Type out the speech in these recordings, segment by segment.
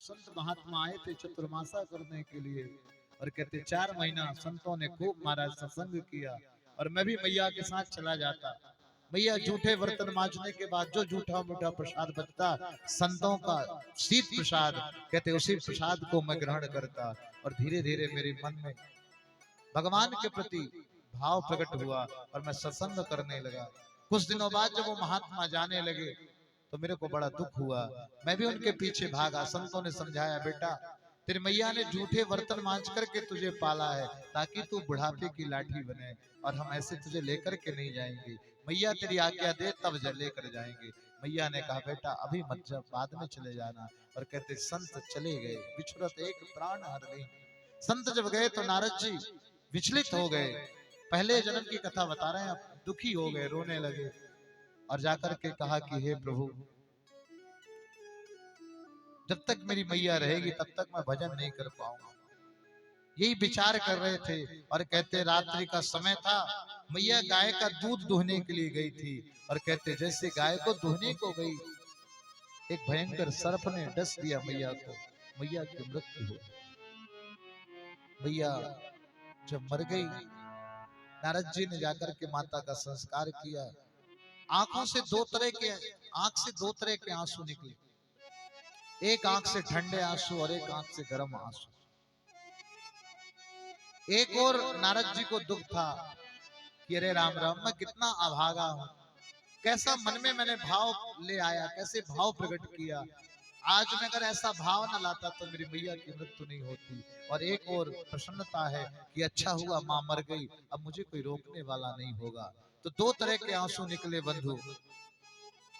संत महात्मा आए थे चतुर्मासा करने के लिए, और कहते 4 महीना संतों ने खूब महाराज सत्संग किया, और मैं भी मैया के साथ चला जाता। मैया जूठे बर्तन मांजने के बाद जो जूठा मूठा प्रसाद बचता, संतों का शीत प्रसाद, कहते उसी प्रसाद को मैं ग्रहण करता, और धीरे धीरे मेरे मन में भगवान के प्रति भाव प्रकट हुआ और मैं सत्संग करने लगा। कुछ दिनों बाद जब वो महात्मा जाने लगे तो मेरे को बड़ा दुख हुआ। मैं भी उनके पीछे भागा। संतों ने समझाया, बेटा तेरी मैया ने जूठे बर्तन मांज करके तुझे पाला है ताकि तू बुढ़ापे की लाठी बने, और हम ऐसे तुझे लेकर के नहीं जाएंगे। मैया तेरी आज्ञा दे तब लेकर जाएंगे। मैया ने कहा, बेटा अभी मत जा, बाद में चले जाना। और कहते संत चले गए, बिछुरत एक प्राण हर ले। संत जब गए तो नारद जी विचलित हो गए। पहले जन्म की कथा बता रहे हैं, अब दुखी हो गए, रोने लगे, और जाकर के कहा कि हे प्रभु, जब तक मेरी मैया रहेगी तब तक मैं भजन नहीं कर पाऊंगा। यही विचार कर रहे थे, और कहते रात्रि का समय था, मैया गाय का दूध दुहने के लिए गई थी, और कहते जैसे गाय को दुहने को गई, एक भयंकर सर्प ने डस दिया मैया को। मैया की मृत्यु हो। मैया जब मर गई, नारद जी ने जाकर के माता का संस्कार किया। आंख से दो तरह के आंसू निकले। एक आंख से ठंडे आंसू और एक आंख से गर्म आंसू। एक और नारद जी को दुख था कि अरे राम राम, मैं कितना अभागा हूं, कैसा मन में मैंने भाव ले आया, कैसे भाव प्रकट किया। आज मैं अगर ऐसा भाव न लाता तो मेरी मैया की मृत्यु नहीं होती। और एक और प्रसन्नता है कि अच्छा हुआ मां मर गई, अब मुझे कोई रोकने वाला नहीं होगा। तो दो तरह के आंसू निकले बंधु।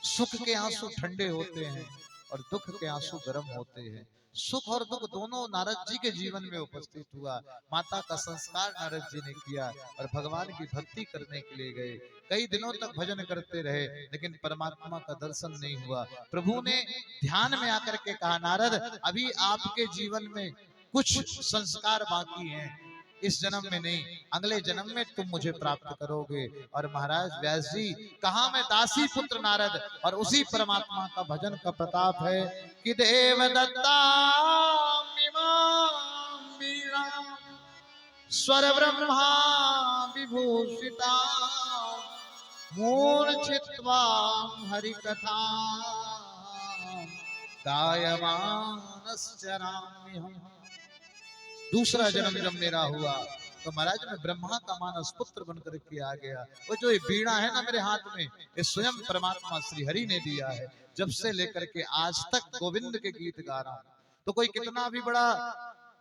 सुख के आंसू ठंडे होते हैं और दुख के आंसू गर्म होते हैं। सुख और दुख दोनों नारद जी के जीवन में उपस्थित हुआ। माता का संस्कार नारद जी ने किया और भगवान की भक्ति करने के लिए गए। कई दिनों तक भजन करते रहे, लेकिन परमात्मा का दर्शन नहीं हुआ। प्रभु ने ध्यान में आकर के कहा, नारद अभी आपके जीवन में कुछ संस्कार बाकी हैं, इस जन्म में नहीं, अगले जन्म में तुम मुझे प्राप्त करोगे। और महाराज व्यास जी, कहा मैं दासी पुत्र नारद, और उसी परमात्मा का भजन का प्रताप है कि देव दत्ता स्वर ब्रह्मा विभूषिता मूर्छित्वा हरि कथा गायमानश्चरामि हम। दूसरा जन्म जब मेरा हुआ तो महाराज मैं ब्रह्मा का मानस पुत्र बनकर के आ गया। वो जो ये बीड़ा है ना मेरे हाथ में, ये स्वयं परमात्मा श्री हरि ने दिया है। जब से लेकर के आज तक गोविंद के गीत गा रहा हूं। तो कोई कितना भी बड़ा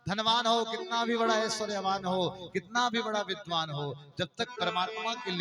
धनवान हो, कितना भी बड़ा ऐश्वर्यवान हो, कितना भी बड़ा विद्वान हो, जब तक परमात्मा के